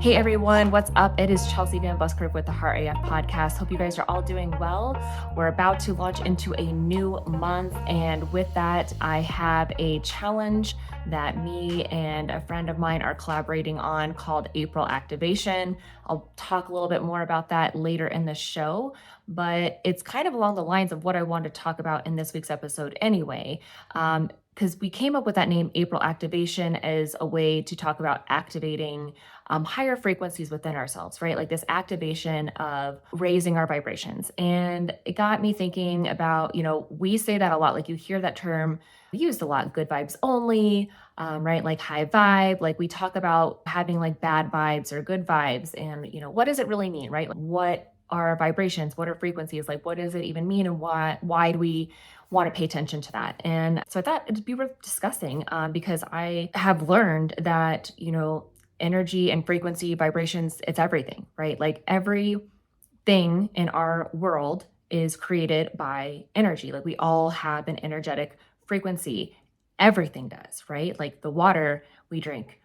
Hey everyone, what's up? It is Chelsea Van Buskirk with the Heart AF podcast. Hope you guys are all doing well. We're about to launch into a new month, and with that, I have a challenge that me and a friend of mine are collaborating on called April Activation. I'll talk a little bit more about that later in the show, but it's kind of along the lines of what I wanted to talk about in this week's episode anyway. Because we came up with that name, April Activation, as a way to talk about activating higher frequencies within ourselves, right? Like this activation of raising our vibrations. And it got me thinking about, we say that a lot. Like you hear that term used a lot, good vibes only, right? Like high vibe. Like we talk about having like bad vibes or good vibes. And, what does it really mean, right? Like, what are vibrations? What are frequencies? Like, what does it even mean? And why do we want to pay attention to that? And so I thought it'd be worth discussing because I have learned that, energy and frequency vibrations, it's everything, right? Like everything in our world is created by energy. Like we all have an energetic frequency. Everything does, right? Like the water we drink,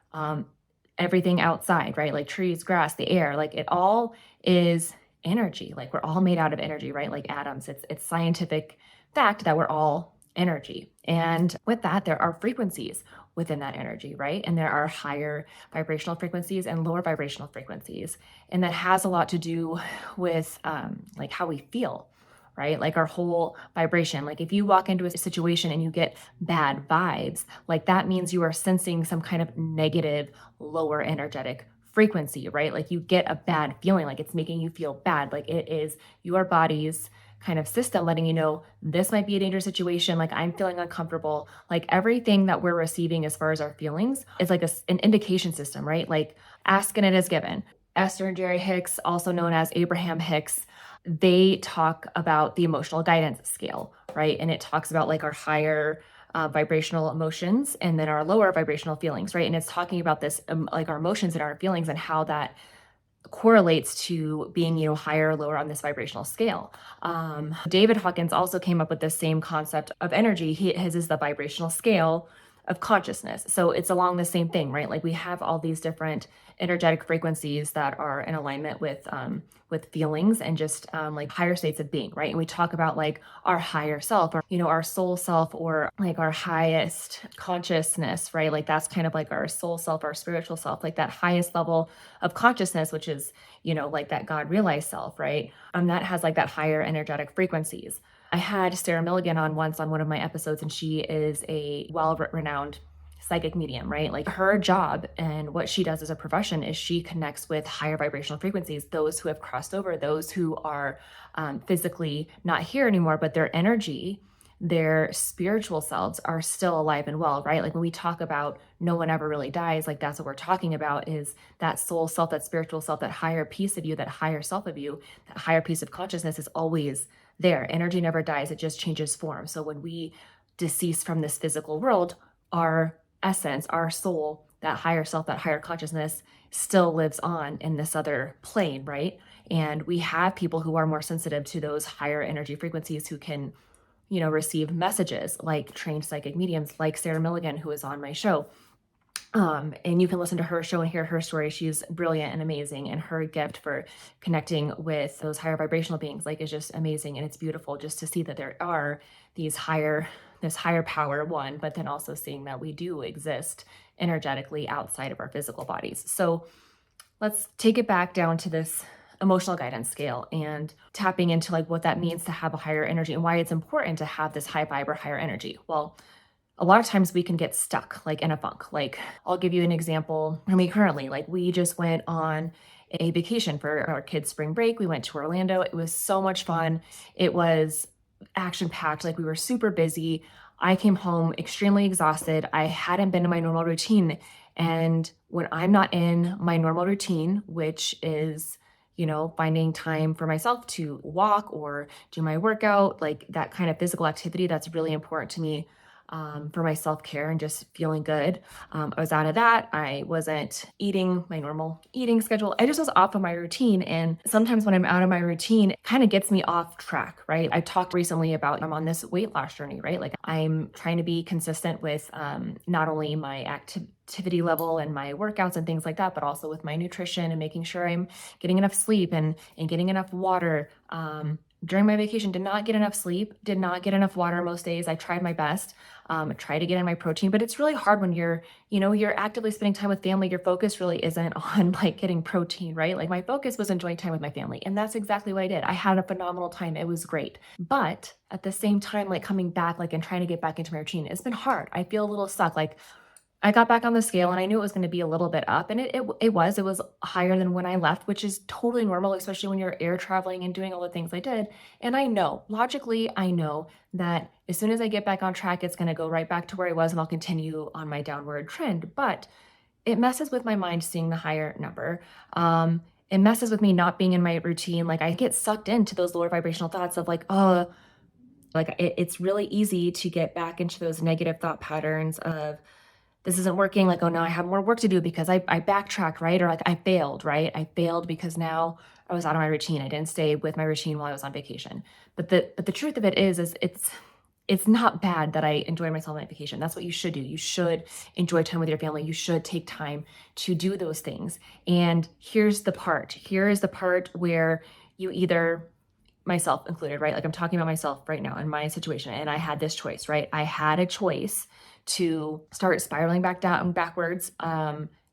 everything outside, right? Like trees, grass, the air, like it all is energy. Like we're all made out of energy, right? Like atoms. It's scientific fact that we're all energy. And with that, there are frequencies within that energy, right? And there are higher vibrational frequencies and lower vibrational frequencies. And that has a lot to do with like how we feel, right? Like our whole vibration. Like if you walk into a situation and you get bad vibes, like that means you are sensing some kind of negative, lower energetic frequency, right? Like you get a bad feeling, like it's making you feel bad. Like it is your body's kind of system letting you know this might be a dangerous situation. Like I'm feeling uncomfortable. Like everything that we're receiving as far as our feelings is like an indication system, right? Like ask and it is given. Esther and Jerry Hicks, also known as Abraham Hicks, they talk about the emotional guidance scale, right? And it talks about like our higher vibrational emotions and then our lower vibrational feelings, right? And it's talking about this, like our emotions and our feelings and how that correlates to being, higher or lower on this vibrational scale. David Hawkins also came up with the same concept of energy. His is the vibrational scale of consciousness. So it's along the same thing, right? Like we have all these different energetic frequencies that are in alignment with feelings and just like higher states of being, right? And we talk about like our higher self or, our soul self or like our highest consciousness, right? Like that's kind of like our soul self, our spiritual self, like that highest level of consciousness, which is, like that God realized self, right? That has like that higher energetic frequencies. I had Sarah Milligan on once on one of my episodes, and she is a well-renowned psychic medium, right? Like her job and what she does as a profession is she connects with higher vibrational frequencies, those who have crossed over, those who are physically not here anymore, but their energy, their spiritual selves are still alive and well, right? Like when we talk about no one ever really dies, like that's what we're talking about is that soul self, that spiritual self, that higher piece of you, that higher self of you, that higher piece of consciousness is always there. Energy never dies, it just changes form. So when we decease from this physical world, our essence, our soul, that higher self, that higher consciousness still lives on in this other plane, right? And we have people who are more sensitive to those higher energy frequencies who can, receive messages like trained psychic mediums like Sarah Milligan, who is on my show. And you can listen to her show and hear her story. She's brilliant and amazing. And her gift for connecting with those higher vibrational beings, like is just amazing. And it's beautiful just to see that there are this higher power one, but then also seeing that we do exist energetically outside of our physical bodies. So let's take it back down to this emotional guidance scale and tapping into like what that means to have a higher energy and why it's important to have this high vibe or higher energy. Well, a lot of times we can get stuck like in a funk. Like I'll give you an example. I mean, currently, like we just went on a vacation for our kids' spring break. We went to Orlando. It was so much fun. It was action packed. Like we were super busy. I came home extremely exhausted. I hadn't been in my normal routine. And when I'm not in my normal routine, which is, finding time for myself to walk or do my workout, like that kind of physical activity, that's really important to me. for my self-care and just feeling good. I was out of that. I wasn't eating my normal eating schedule. I just was off of my routine. And sometimes when I'm out of my routine, it kind of gets me off track, right? I talked recently about I'm on this weight loss journey, right? Like I'm trying to be consistent with not only my activity level and my workouts and things like that, but also with my nutrition and making sure I'm getting enough sleep and getting enough water. During my vacation, did not get enough sleep, did not get enough water most days. I tried my best. Try to get in my protein, but it's really hard when you're actively spending time with family. Your focus really isn't on like getting protein, right? Like my focus was enjoying time with my family. And that's exactly what I did. I had a phenomenal time. It was great. But at the same time, like coming back, like and trying to get back into my routine, it's been hard. I feel a little stuck. Like I got back on the scale and I knew it was going to be a little bit up, and it was higher than when I left, which is totally normal, especially when you're air traveling and doing all the things I did. And I know, logically, I know that as soon as I get back on track, it's going to go right back to where I was and I'll continue on my downward trend. But it messes with my mind seeing the higher number. It messes with me not being in my routine. Like I get sucked into those lower vibrational thoughts of like, oh, like it's really easy to get back into those negative thought patterns of this isn't working. Like, oh, now I have more work to do because I backtracked, right? Or like I failed, right? I failed because now I was out of my routine. I didn't stay with my routine while I was on vacation. But the truth of it is it's not bad that I enjoyed myself on my vacation. That's what you should do. You should enjoy time with your family. You should take time to do those things. And here's the part. Here is the part where you either, myself included, right? Like I'm talking about myself right now in my situation. And I had this choice, right? I had a choice to start spiraling back down backwards,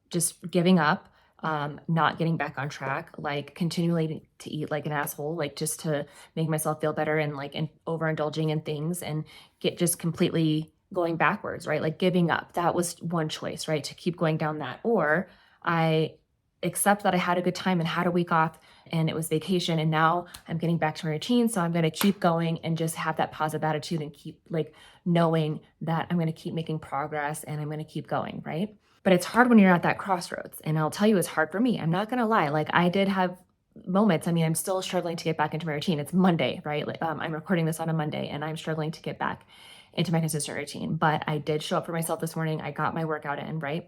just giving up, not getting back on track, like continually to eat like an asshole, like just to make myself feel better and like overindulging in things and get just completely going backwards, right? Like giving up. That was one choice, right? To keep going down that. Or I accept that I had a good time and had a week off and it was vacation and now I'm getting back to my routine. So I'm going to keep going and just have that positive attitude and keep like knowing that I'm going to keep making progress and I'm going to keep going, right? But it's hard when you're at that crossroads. And I'll tell you, it's hard for me. I'm not going to lie. Like I did have moments. I mean, I'm still struggling to get back into my routine. It's Monday, right? Like, I'm recording this on a Monday and I'm struggling to get back into my consistent routine. But I did show up for myself this morning. I got my workout in, right?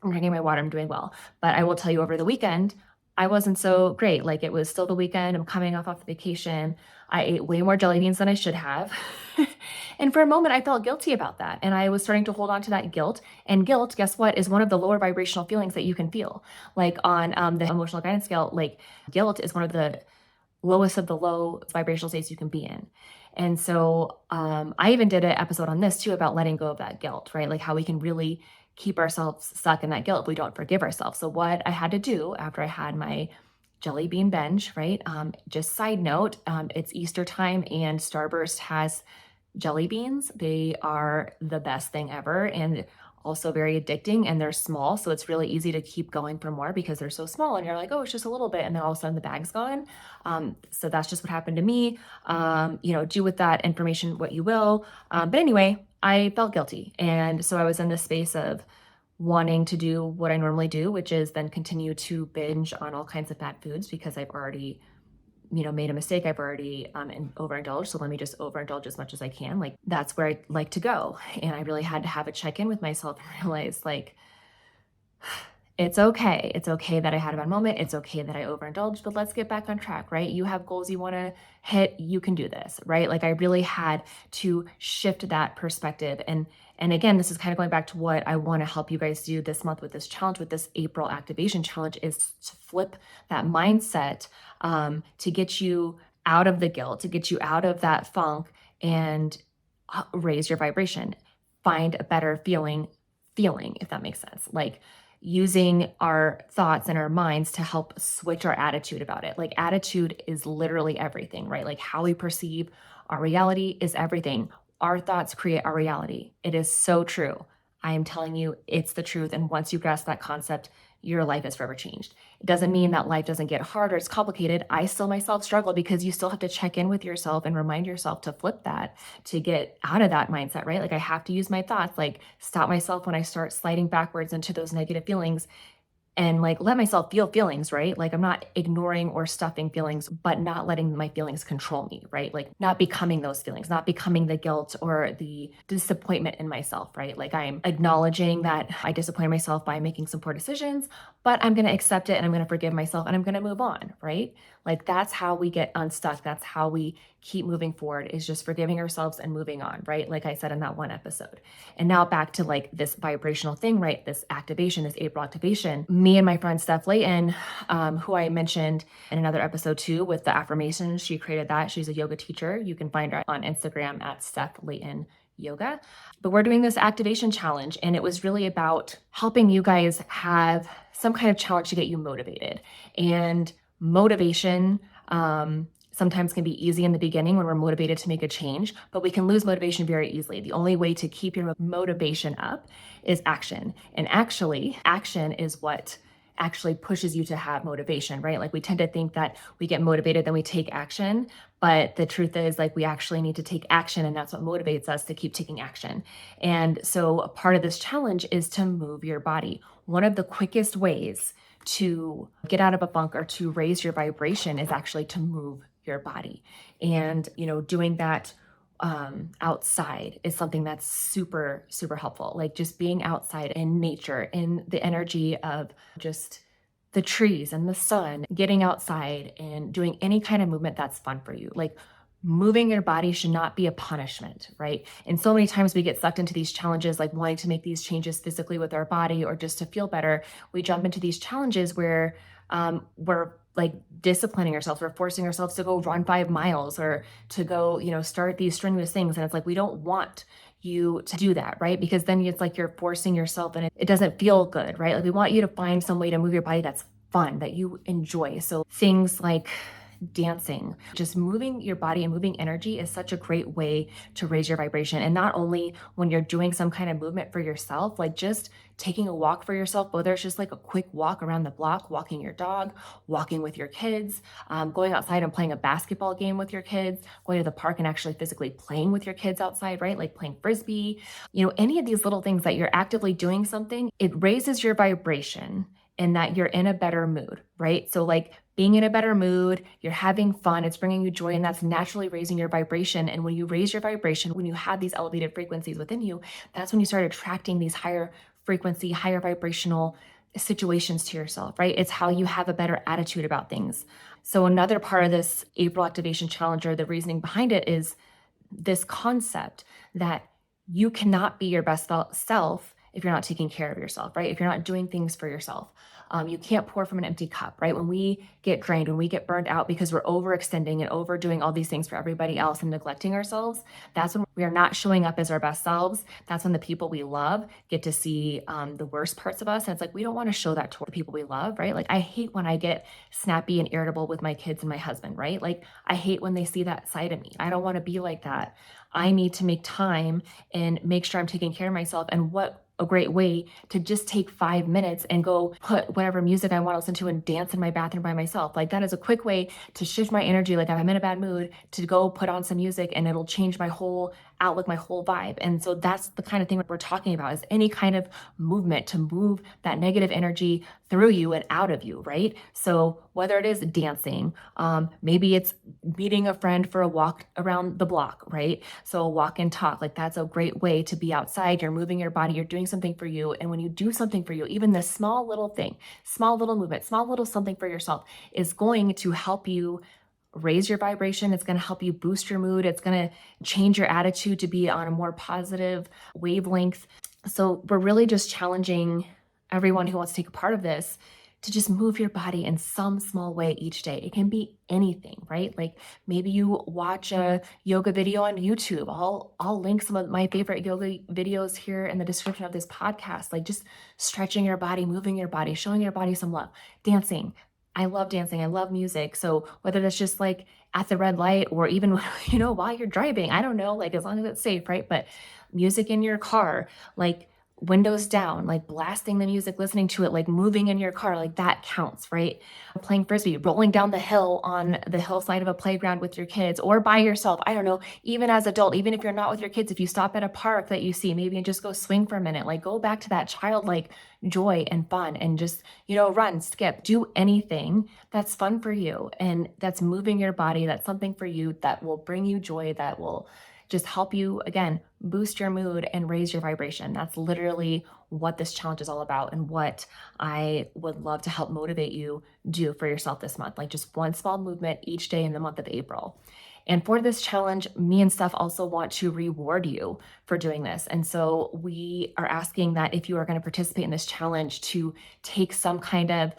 I'm drinking my water. I'm doing well. But I will tell you, over the weekend, I wasn't so great. Like it was still the weekend. I'm coming off the vacation. I ate way more jelly beans than I should have. And for a moment, I felt guilty about that. And I was starting to hold on to that guilt. And guilt, guess what, is one of the lower vibrational feelings that you can feel. Like on the emotional guidance scale, like guilt is one of the lowest of the low vibrational states you can be in. And so I even did an episode on this too about letting go of that guilt, right? Like how we can really keep ourselves stuck in that guilt if we don't forgive ourselves. So what I had to do after I had my jelly bean binge, right? Just side note, it's Easter time and Starburst has jelly beans. They are the best thing ever and also very addicting, and they're small. So it's really easy to keep going for more because they're so small and you're like, oh, it's just a little bit. And then all of a sudden the bag's gone. So that's just what happened to me. Do with that information what you will. But anyway, I felt guilty. And so I was in this space of wanting to do what I normally do, which is then continue to binge on all kinds of fat foods because I've already made a mistake. I've already overindulged. So let me just overindulge as much as I can. Like that's where I like to go. And I really had to have a check in with myself and realize like, it's okay. It's okay that I had a bad moment. It's okay that I overindulged, but let's get back on track, right? You have goals you want to hit. You can do this, right? Like I really had to shift that perspective. And again, this is kind of going back to what I want to help you guys do this month with this challenge, with this April activation challenge, is to flip that mindset to get you out of the guilt, to get you out of that funk and raise your vibration. Find a better feeling, if that makes sense. Like using our thoughts and our minds to help switch our attitude about it. Like attitude is literally everything, right? Like how we perceive our reality is everything. Our thoughts create our reality. It is so true. I am telling you, it's the truth. And once you grasp that concept, your life is forever changed. It doesn't mean that life doesn't get hard or it's complicated. I still myself struggle because you still have to check in with yourself and remind yourself to flip that, to get out of that mindset, right? Like I have to use my thoughts, like stop myself when I start sliding backwards into those negative feelings. and like let myself feel feelings, right? Like I'm not ignoring or stuffing feelings, but not letting my feelings control me, right? Like not becoming those feelings, not becoming the guilt or the disappointment in myself, right? Like I'm acknowledging that I disappointed myself by making some poor decisions, but I'm going to accept it and I'm going to forgive myself and I'm going to move on, right? Like that's how we get unstuck. That's how we keep moving forward, is just forgiving ourselves and moving on, right? Like I said in that one episode. And now back to like this vibrational thing, right? This activation, this April activation. Me and my friend Stef Layton, who I mentioned in another episode too with the affirmations, she created that. She's a yoga teacher. You can find her on Instagram at Stef Layton Yoga. But we're doing this activation challenge, and it was really about helping you guys have some kind of challenge to get you motivated. And motivation sometimes can be easy in the beginning when we're motivated to make a change, but we can lose motivation very easily. The only way to keep your motivation up is action. And actually, action is what actually pushes you to have motivation, right? Like we tend to think that we get motivated, then we take action. But the truth is, like, we actually need to take action, and that's what motivates us to keep taking action. And so a part of this challenge is to move your body. One of the quickest ways to get out of a funk or to raise your vibration is actually to move your body. And, doing that outside is something that's super, super helpful. Like just being outside in nature, in the energy of just the trees and the sun, getting outside and doing any kind of movement that's fun for you. Like moving your body should not be a punishment, right? And so many times we get sucked into these challenges, like wanting to make these changes physically with our body or just to feel better. We jump into these challenges where we're like disciplining ourselves. We're forcing ourselves to go run 5 miles or to go, start these strenuous things. And it's like, we don't want you to do that, right? Because then it's like you're forcing yourself and it doesn't feel good, right? Like we want you to find some way to move your body that's fun, that you enjoy. So things like dancing, just moving your body and moving energy is such a great way to raise your vibration. And not only when you're doing some kind of movement for yourself, like just taking a walk for yourself, whether it's just like a quick walk around the block, walking your dog, walking with your kids, going outside and playing a basketball game with your kids, going to the park and actually physically playing with your kids outside, right? Like playing frisbee, any of these little things that you're actively doing something, it raises your vibration and that you're in a better mood, right? So like being in a better mood, you're having fun, it's bringing you joy, and that's naturally raising your vibration. And when you raise your vibration, when you have these elevated frequencies within you, that's when you start attracting these higher frequency, higher vibrational situations to yourself, right? It's how you have a better attitude about things. So another part of this April Activation Challenge, or the reasoning behind it, is this concept that you cannot be your best self if you're not taking care of yourself, right? If you're not doing things for yourself. You can't pour from an empty cup, right? When we get drained, when we get burned out because we're overextending and overdoing all these things for everybody else and neglecting ourselves, that's when we are not showing up as our best selves. That's when the people we love get to see the worst parts of us. And it's like, we don't want to show that to the people we love, right? Like I hate when I get snappy and irritable with my kids and my husband, right? Like I hate when they see that side of me. I don't want to be like that. I need to make time and make sure I'm taking care of myself. And what a great way to just take 5 minutes and go put whatever music I want to listen to and dance in my bathroom by myself. Like that is a quick way to shift my energy. Like if I'm in a bad mood, to go put on some music and it'll change my whole outlook, my whole vibe. And so that's the kind of thing that we're talking about, is any kind of movement to move that negative energy through you and out of you, right? So whether it is dancing, maybe it's meeting a friend for a walk around the block, right? So a walk and talk, like that's a great way to be outside. You're moving your body, you're doing something for you. And when you do something for you, even this small little thing, small little movement, small little something for yourself is going to help you raise your vibration. It's going to help you boost your mood. It's going to change your attitude to be on a more positive wavelength. So we're really just challenging everyone who wants to take a part of this to just move your body in some small way each day. It can be anything, right? Like maybe you watch a yoga video on YouTube. I'll link some of my favorite yoga videos here in the description of this podcast. Like just stretching your body, moving your body, showing your body some love, dancing. I love dancing. I love music. So whether that's just like at the red light or even, while you're driving, I don't know, like as long as it's safe, right? But music in your car, like windows down, like blasting the music, listening to it, like moving in your car, like that counts, right? Playing frisbee, rolling down the hill on the hillside of a playground with your kids or by yourself. I don't know, even as adult, even if you're not with your kids, if you stop at a park that you see, maybe and just go swing for a minute, like go back to that childlike joy and fun and just, run, skip, do anything that's fun for you and that's moving your body. That's something for you that will bring you joy, that will just help you, again, boost your mood and raise your vibration. That's literally what this challenge is all about and what I would love to help motivate you do for yourself this month. Like just one small movement each day in the month of April. And for this challenge, me and Steph also want to reward you for doing this. And so we are asking that if you are going to participate in this challenge to take some kind of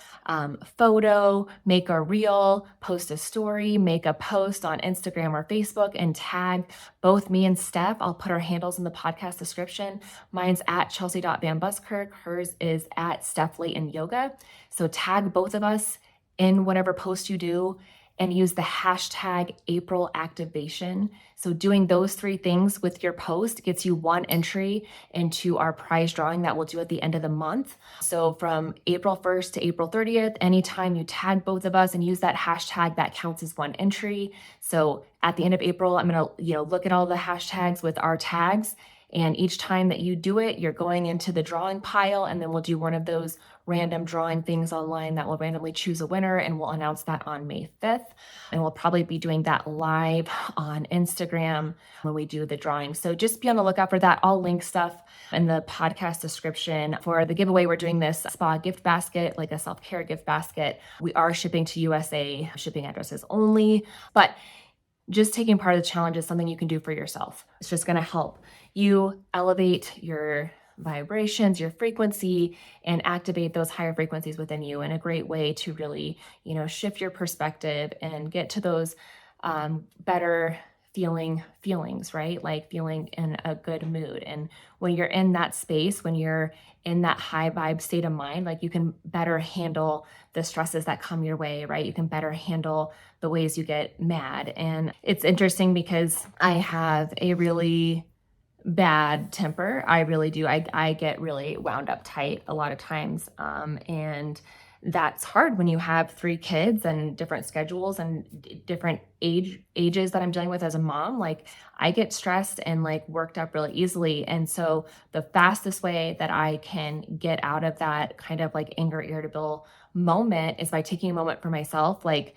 photo, make a reel, post a story, make a post on Instagram or Facebook and tag both me and Steph. I'll put our handles in the podcast description. Mine's at chelsea.vanbuskirk. Hers is at Stef Layton Yoga. So tag both of us in whatever post you do and use the hashtag April activation. So doing those three things with your post gets you one entry into our prize drawing that we'll do at the end of the month. So from April 1st to April 30th, anytime you tag both of us and use that hashtag, that counts as one entry. So at the end of April, I'm gonna, look at all the hashtags with our tags. And each time that you do it, you're going into the drawing pile, and then we'll do one of those random drawing things online that will randomly choose a winner, and we'll announce that on May 5th. And we'll probably be doing that live on Instagram when we do the drawing. So just be on the lookout for that. I'll link stuff in the podcast description. For the giveaway, we're doing this spa gift basket, like a self-care gift basket. We are shipping to USA, shipping addresses only, but just taking part of the challenge is something you can do for yourself. It's just going to help you elevate your vibrations, your frequency, and activate those higher frequencies within you in a great way to really, shift your perspective and get to those better feelings, right? Like feeling in a good mood. And when you're in that space, when you're in that high vibe state of mind, like you can better handle the stresses that come your way, right? You can better handle the ways you get mad. And it's interesting because I have a really bad temper. I really do. I get really wound up tight a lot of times. And that's hard when you have three kids and different schedules and different ages that I'm dealing with as a mom. Like I get stressed and like worked up really easily. And so the fastest way that I can get out of that kind of like anger, irritable moment is by taking a moment for myself, like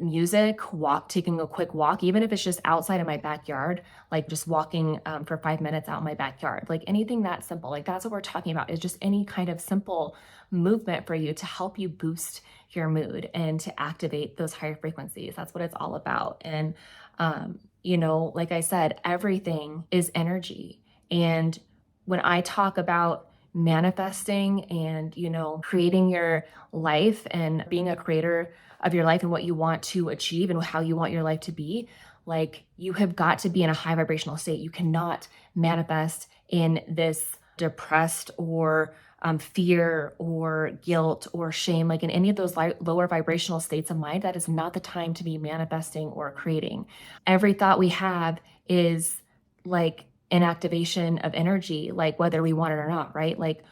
music, taking a quick walk, even if it's just outside of my backyard, like just walking for 5 minutes out in my backyard, like anything that simple, like that's what we're talking about, is just any kind of simple movement for you to help you boost your mood and to activate those higher frequencies. That's what it's all about. And, like I said, everything is energy. And when I talk about manifesting and, creating your life and being a creator of your life and what you want to achieve and how you want your life to be, like you have got to be in a high vibrational state. You cannot manifest in this depressed or fear or guilt or shame, like in any of those lower vibrational states of mind. That is not the time to be manifesting or creating. Every thought we have is like an activation of energy, like whether we want it or not, right? Like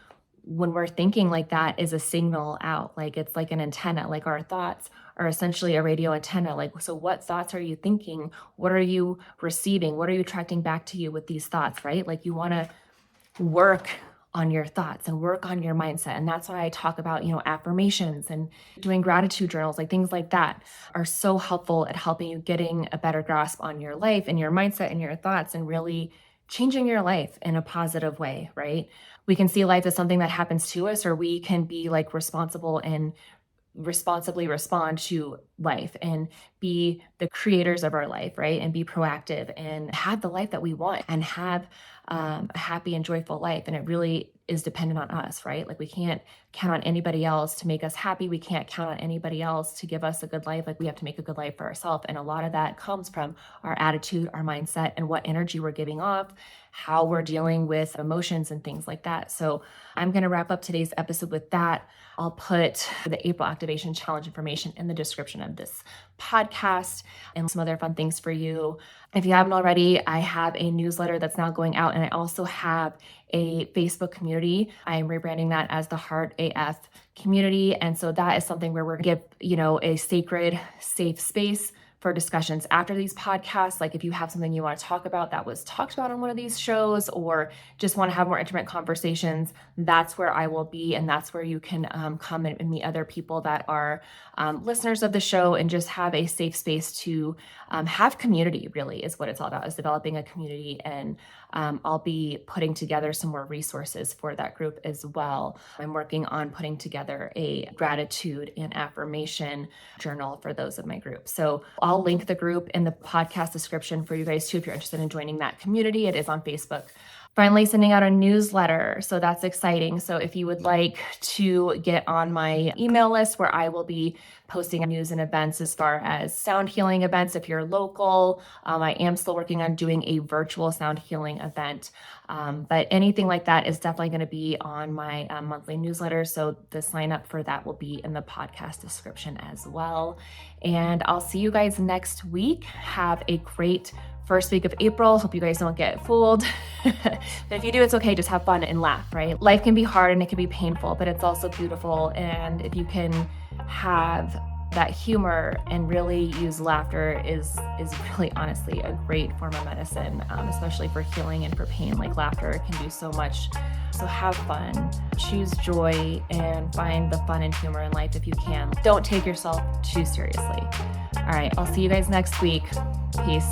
when we're thinking, like that is a signal out, like it's like an antenna, like our thoughts are essentially a radio antenna. Like, so what thoughts are you thinking? What are you receiving? What are you attracting back to you with these thoughts, right? Like you want to work on your thoughts and work on your mindset. And that's why I talk about, affirmations and doing gratitude journals, like things like that are so helpful at helping you getting a better grasp on your life and your mindset and your thoughts and really changing your life in a positive way, right? We can see life as something that happens to us, or we can be like responsible and responsibly respond to life and be the creators of our life, right? And be proactive and have the life that we want and have a happy and joyful life. And it really is dependent on us, right? Like we can't count on anybody else to make us happy. We can't count on anybody else to give us a good life. Like we have to make a good life for ourselves. And a lot of that comes from our attitude, our mindset, and what energy we're giving off, how we're dealing with emotions and things like that. So I'm going to wrap up today's episode with that. I'll put the April Activation Challenge information in the description of this podcast and some other fun things for you. If you haven't already, I have a newsletter that's now going out, and I also have a Facebook community. I'm rebranding that as the Heart AF community. And so that is something where we're going to give, a sacred, safe space for discussions after these podcasts. Like if you have something you want to talk about that was talked about on one of these shows, or just want to have more intimate conversations, that's where I will be. And that's where you can come and meet other people that are listeners of the show, and just have a safe space to have community, really is what it's all about, is developing a community. And I'll be putting together some more resources for that group as well. I'm working on putting together a gratitude and affirmation journal for those of my group. So I'll link the group in the podcast description for you guys too, if you're interested in joining that community. It is on Facebook. Finally, sending out a newsletter. So that's exciting. So if you would like to get on my email list, where I will be posting news and events as far as sound healing events, if you're local, I am still working on doing a virtual sound healing event. But anything like that is definitely going to be on my monthly newsletter. So the sign up for that will be in the podcast description as well. And I'll see you guys next week. Have a great first week of April. Hope you guys don't get fooled. But if you do, it's okay. Just have fun and laugh, right? Life can be hard and it can be painful, but it's also beautiful. And if you can have that humor and really use laughter is really honestly a great form of medicine, especially for healing and for pain. Like laughter can do so much. So have fun, choose joy, and find the fun and humor in life if you can. Don't take yourself too seriously. All right, I'll see you guys next week. Peace.